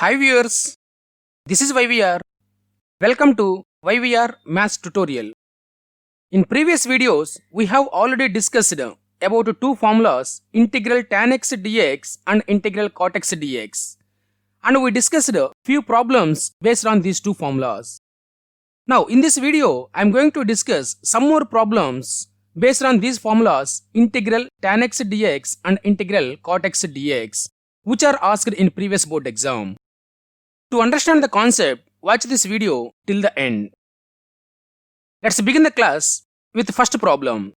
Hi viewers, this is YVR. Welcome to YVR Maths Tutorial. In previous videos, we have already discussed about two formulas, integral tan x dx and integral cot x dx. And we discussed a few problems based on these two formulas. Now in this video, I am going to discuss some more problems based on these formulas, integral tan x dx and integral cot x dx, which are asked in previous board exam. To understand the concept, watch this video till the end. Let's begin the class with the first problem.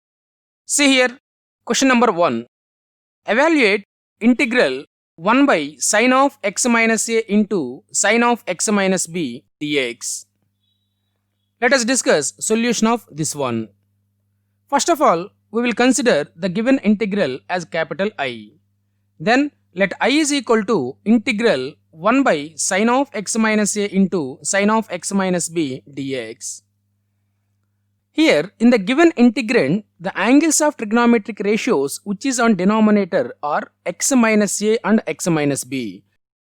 See here, question number 1. Evaluate integral 1 by sin of x minus a into sin of x minus b dx. Let us discuss solution of this one. First of all, we will consider the given integral as capital I. Then let I is equal to integral 1 by sin of x minus a into sin of x minus b dx. Here, in the given integrand, the angles of trigonometric ratios which is on denominator are x minus a and x minus b.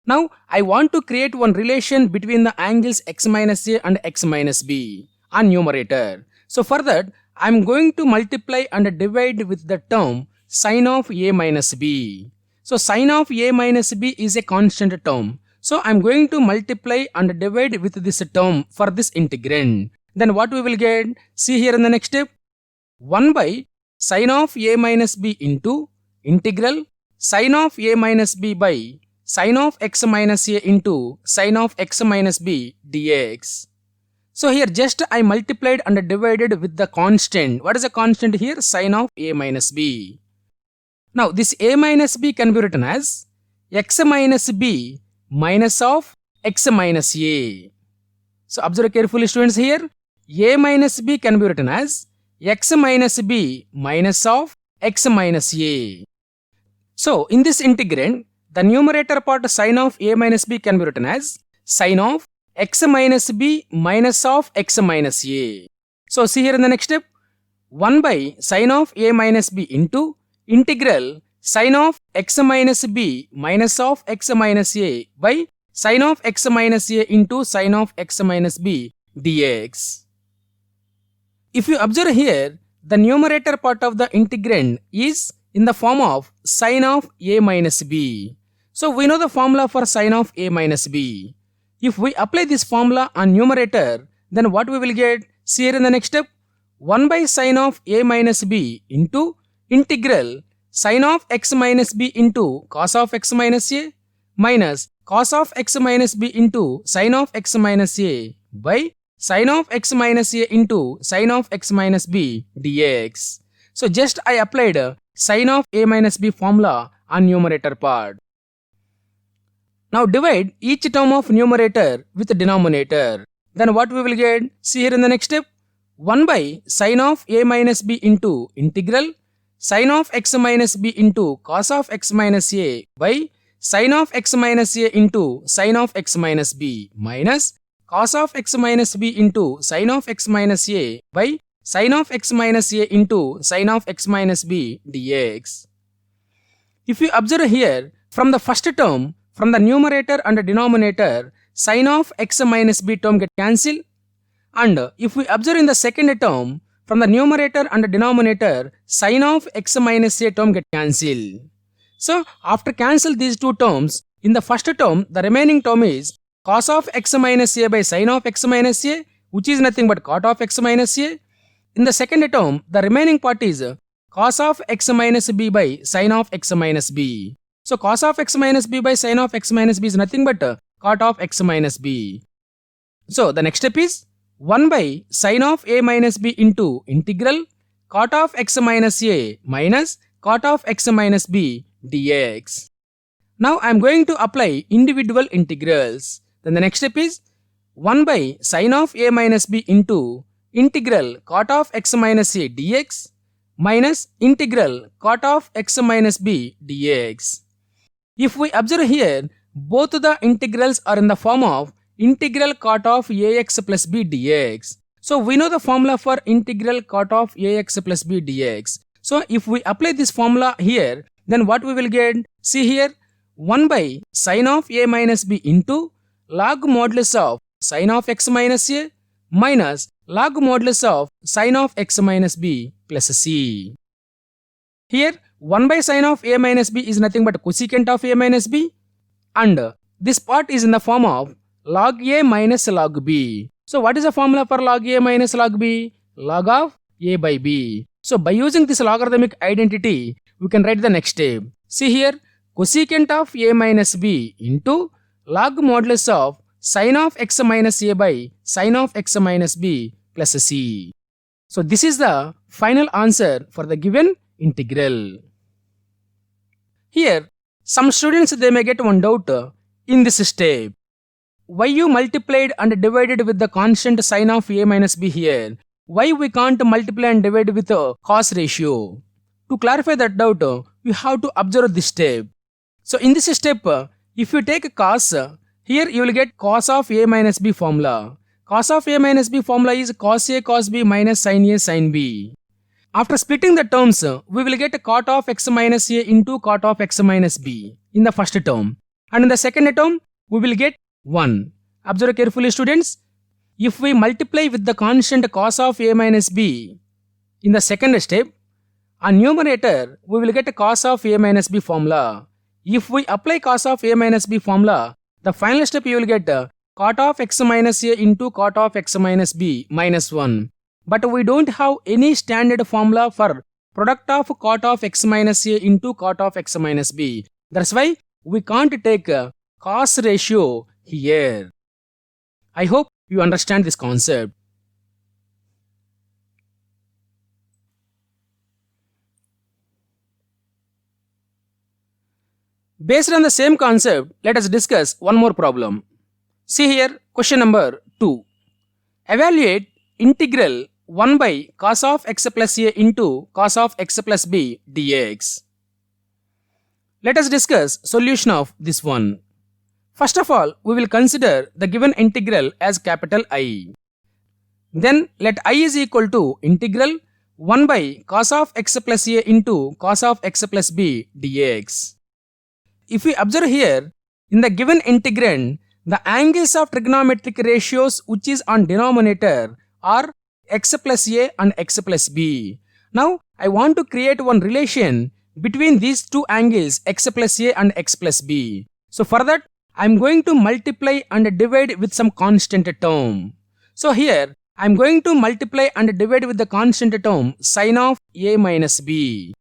Now, I want to create one relation between the angles x minus a and x minus b on numerator. So for that, I am going to multiply and divide with the term sin of a minus b. So sin of a minus b is a constant term. So I am going to multiply and divide with this term for this integrand. Then what we will get? See here in the next step. 1 by sin of a minus b into integral sin of a minus b by sin of x minus a into sin of x minus b dx. So here just I multiplied and divided with the constant. What is the constant here? Sin of a minus b. Now this a minus b can be written as x minus b minus of x minus a. So observe carefully students here. A minus b can be written as x minus b minus of x minus a. So in this integrand, the numerator part sin of a minus b can be written as sin of x minus b minus of x minus a. So see here in the next step, 1 by sin of a minus b into integral sin of x minus b minus of x minus a by sin of x minus a into sin of x minus b dx. If you observe here, the numerator part of the integrand is in the form of sin of a minus b. So we know the formula for sin of a minus b. If we apply this formula on numerator, then what we will get? See here in the next step, 1 by sin of a minus b into integral sin of x minus b into cos of x minus a minus cos of x minus b into sin of x minus a by sin of x minus a into sin of x minus b dx. So just I applied sin of a minus b formula on numerator part. Now divide each term of numerator with the denominator. Then what we will get? See here in the next step, 1 by sin of a minus b into integral sin of x minus b into cos of x minus a by sin of x minus a into sin of x minus b minus cos of x minus b into sin of x minus a by sin of x minus a into sin of x minus b dx. If you observe here, from the first term, from the numerator and the denominator, sin of x minus b term get cancelled. And if we observe in the second term, from the numerator and the denominator, sin of x minus a term get cancelled. So after cancel these two terms, in the first term, the remaining term is cos of x minus a by sin of x minus a, which is nothing but cot of x minus a. In the second term, the remaining part is cos of x minus b by sin of x minus b. So cos of x minus b by sin of x minus b is nothing but cot of x minus b. So the next step is 1 by sin of a minus b into integral cot of x minus a minus cot of x minus b dx. Now I am going to apply individual integrals. Then the next step is 1 by sin of a minus b into integral cot of x minus a dx minus integral cot of x minus b dx. If we observe here, both the integrals are in the form of integral cot of ax plus b dx. So we know the formula for integral cot of ax plus b dx. So if we apply this formula here, then what we will get? See here, 1 by sine of a minus b into log modulus of sine of x minus a minus log modulus of sine of x minus b plus c. Here 1 by sine of a minus b is nothing but cosecant of a minus b, and this part is in the form of log a minus log b. So what is the formula for log a minus log b? Log of a by b. So by using this logarithmic identity, we can write the next step. See here, cosecant of a minus b into log modulus of sine of x minus a by sine of x minus b plus c. So this is the final answer for the given integral. Here, some students they may get one doubt in this step. Why you multiplied and divided with the constant sine of a minus b here? Why we can't multiply and divide with a cos ratio? To clarify that doubt, we have to observe this step. So in this step, if you take cos, here you will get cos of a minus b formula. Cos of a minus b formula is cos a cos b minus sin a sin b. After splitting the terms, we will get cot of x minus a into cot of x minus b in the first term. And in the second term, we will get 1. Observe carefully, students. If we multiply with the constant cos of a minus b in the second step, on numerator, we will get a cos of a minus b formula. If we apply cos of a minus b formula, the final step you will get cot of x minus a into cot of x minus b minus 1. But we don't have any standard formula for product of cot of x minus a into cot of x minus b. That's why we can't take cos ratio here. I hope you understand this concept. Based on the same concept, let us discuss one more problem. See here, question number 2. Evaluate integral 1 by cos of x plus a into cos of x plus b dx. Let us discuss solution of this one. First of all, we will consider the given integral as capital I. Then let I is equal to integral 1 by cos of x plus a into cos of x plus b dx. If we observe here, in the given integrand, the angles of trigonometric ratios which is on denominator are x plus a and x plus b. Now, I want to create one relation between these two angles x plus a and x plus b. So for that, I am going to multiply and divide with some constant term. So here, I am going to multiply and divide with the constant term sine of a minus b.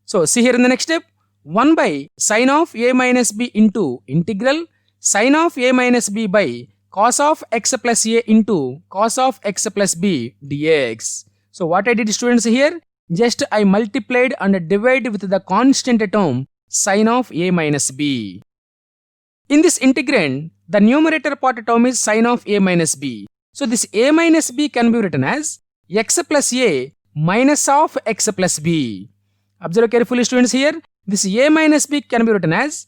So see here in the next step, 1 by sine of a minus b into integral sine of a minus b by cos of x plus a into cos of x plus b dx. So what I did, students, here, just I multiplied and divided with the constant term sine of a minus b. In this integrand, the numerator part term is sine of a minus b. So this a minus b can be written as x plus a minus of x plus b. Observe carefully, students, here. This a minus b can be written as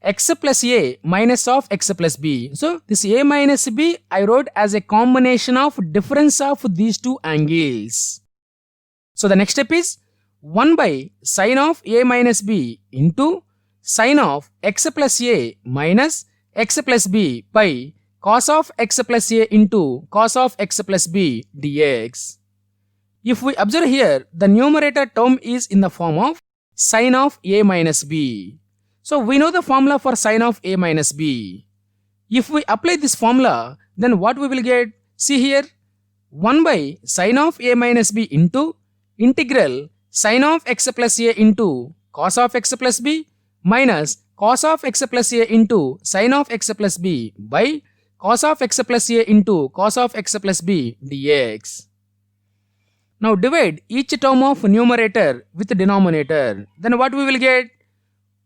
x plus a minus of x plus b. So this a minus b I wrote as a combination of difference of these two angles. So the next step is 1 by sine of a minus b into sine of x plus a minus x plus b by cos of x plus a into cos of x plus b dx. If we observe here, the numerator term is in the form of sine of a minus b. So we know the formula for sine of a minus b. If we apply this formula, then what we will get? See here, 1 by sine of a minus b into integral sine of x plus a into cos of x plus b minus cos of x plus a into sine of x plus b by cos of x plus a into cos of x plus b dx. Now divide each term of numerator with denominator. Then what we will get?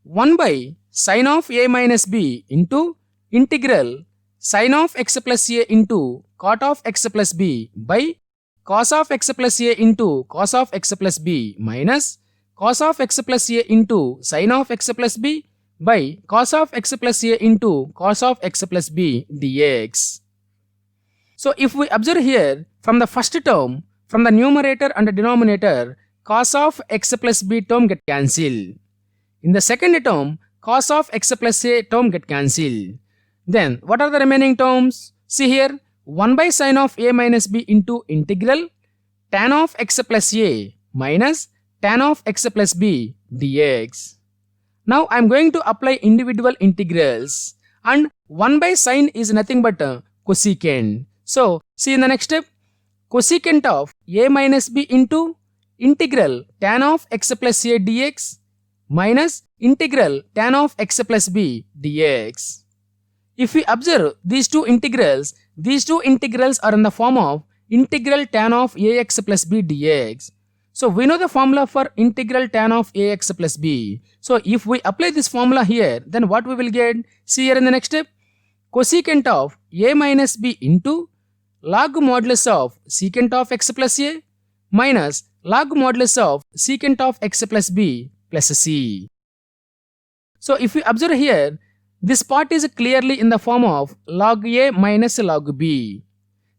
1 by sine of a minus b into integral sine of x plus a into cot of x plus b by cos of x plus a into cos of x plus b minus cos of x plus a into sine of x plus b by cos of x plus a into cos of x plus b dx. So if we observe here, from the first term, from the numerator and the denominator, cos of x plus b term get cancelled. In the second term, cos of x plus a term get cancelled. Then what are the remaining terms? See here, 1 by sin of a minus b into integral tan of x plus a minus tan of x plus b dx. Now I am going to apply individual integrals, and 1 by sin is nothing but a cosecant. So see in the next step, cosecant of a minus b into integral tan of x plus a dx minus integral tan of x plus b dx. If we observe these two integrals are in the form of integral tan of ax plus b dx. So we know the formula for integral tan of ax plus b. So if we apply this formula here, then what we will get? See here in the next step, cosecant of a minus b into log modulus of secant of x plus a minus log modulus of secant of x plus b plus c. So if we observe here, this part is clearly in the form of log a minus log b.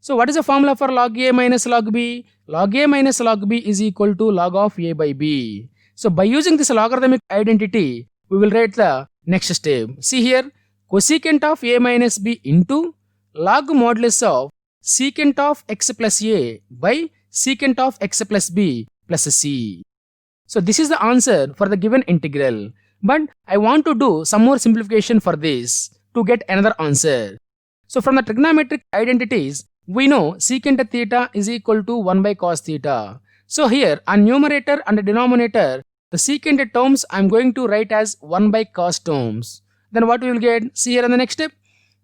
So what is the formula for log a minus log b? Log a minus log b is equal to log of a by b. So by using this logarithmic identity, we will write the next step. See here, cosecant of a minus b into log modulus of secant of x plus a by secant of x plus b plus c. So this is the answer for the given integral. But I want to do some more simplification for this to get another answer. So from the trigonometric identities, we know secant theta is equal to 1 by cos theta. So here on numerator and denominator, the secant terms I am going to write as 1 by cos terms. Then what we will get? See here in the next step,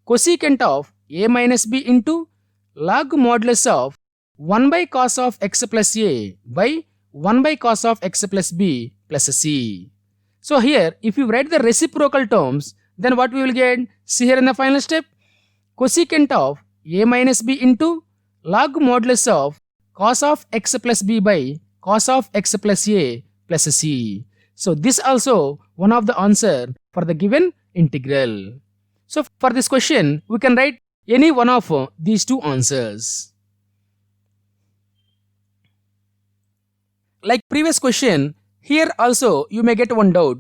cosecant of a minus b into log modulus of 1 by cos of x plus a by 1 by cos of x plus b plus c. So here, if you write the reciprocal terms, then what we will get? See here in the final step, cosecant of a minus b into log modulus of cos of x plus b by cos of x plus a plus c. So this also one of the answer for the given integral. So for this question, we can write any one of these two answers. Like previous question, here also you may get one doubt.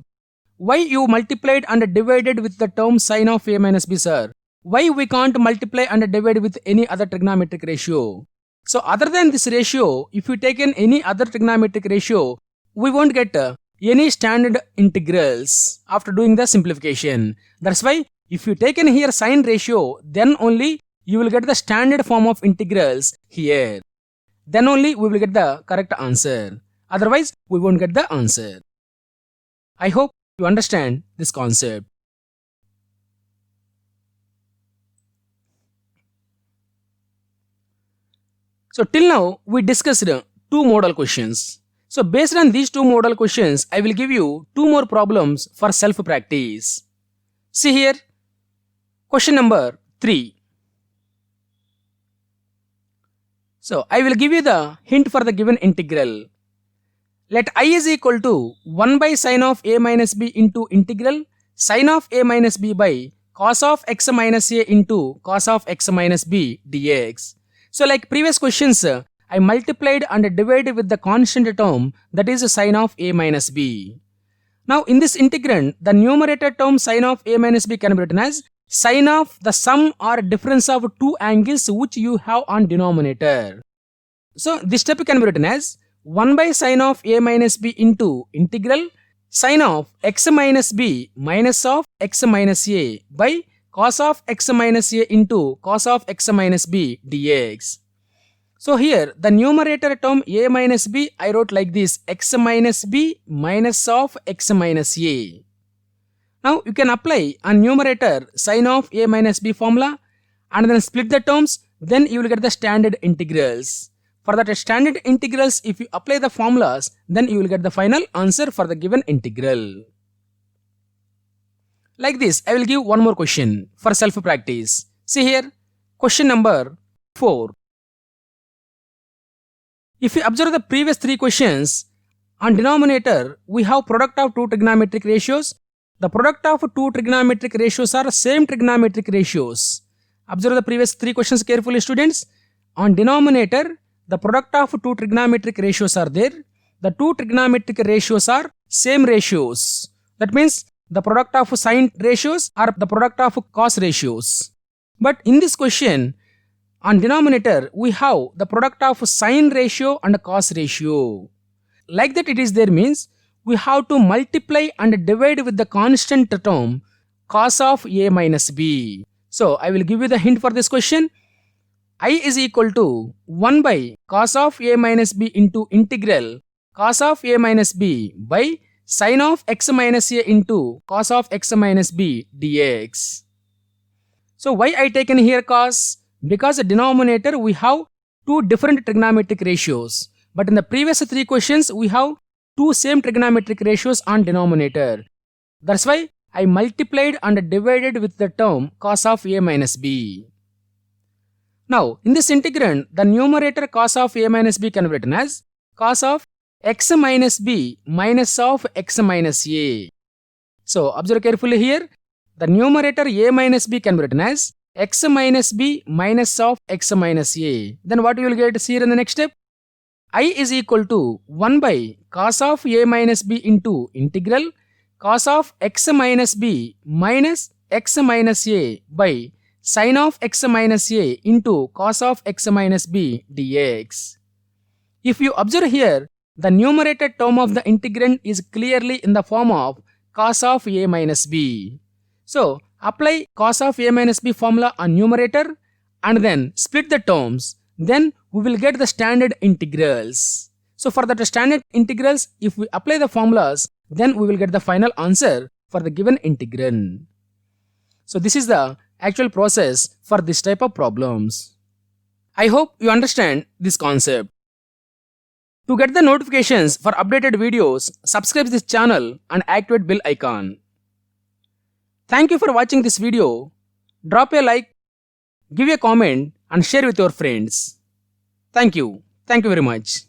Why you multiplied and divided with the term sin of a minus b, sir? Why we can't multiply and divide with any other trigonometric ratio? So other than this ratio, if we take in any other trigonometric ratio, we won't get any standard integrals after doing the simplification. That's why if you take in here sin ratio, then only you will get the standard form of integrals here. Then only we will get the correct answer. Otherwise, we won't get the answer. I hope you understand this concept. So till now, we discussed two model questions. So based on these two model questions, I will give you two more problems for self-practice. See here, question number 3. So I will give you the hint for the given integral. Let I is equal to 1 by sin of a minus b into integral sin of a minus b by cos of x minus a into cos of x minus b dx. So like previous questions, I multiplied and divided with the constant term, that is sin of a minus b. Now in this integrand, the numerator term sin of a minus b can be written as sin of the sum or difference of two angles which you have on denominator. So this step can be written as 1 by sin of a minus b into integral sin of x minus b minus of x minus a by cos of x minus a into cos of x minus b dx. So here the numerator term a minus b I wrote like this, x minus b minus of x minus a. Now you can apply on numerator sin of a minus b formula and then split the terms, then you will get the standard integrals. For that standard integrals, if you apply the formulas, then you will get the final answer for the given integral. Like this, I will give one more question for self-practice. See here, question number 4. If you observe the previous 3 questions, on denominator, we have product of two trigonometric ratios. The product of two trigonometric ratios are same trigonometric ratios. Observe the previous 3 questions carefully, students. On denominator, the product of two trigonometric ratios are there. The two trigonometric ratios are same ratios. That means the product of sine ratios or the product of cos ratios. But in this question, on denominator, we have the product of sine ratio and cos ratio. Like that it is there means we have to multiply and divide with the constant term cos of a minus b. So I will give you the hint for this question. I is equal to 1 by cos of a minus b into integral cos of a minus b by sine of x minus a into cos of x minus b dx. So why I taken here cos? Because the denominator we have two different trigonometric ratios. But in the previous three questions we have two same trigonometric ratios on denominator. That's why I multiplied and divided with the term cos of a minus b. Now in this integrand, the numerator cos of a minus b can be written as cos of x minus b minus of x minus a. So observe carefully here. The numerator a minus b can be written as x minus b minus of x minus a. Then what you will get here in the next step? I is equal to 1 by cos of a minus b into integral cos of x minus b minus x minus a by sine of x minus a into cos of x minus b dx. If you observe here, the numerator term of the integrand is clearly in the form of cos of a minus b. So apply cos of a minus b formula on numerator and then split the terms. Then we will get the standard integrals. So for the standard integrals, if we apply the formulas, then we will get the final answer for the given integrand. So this is the actual process for this type of problems. I hope you understand this concept. To get the notifications for updated videos, subscribe this channel and activate bell icon. Thank you for watching this video. Drop a like, give a comment and share with your friends. Thank you. Thank you very much.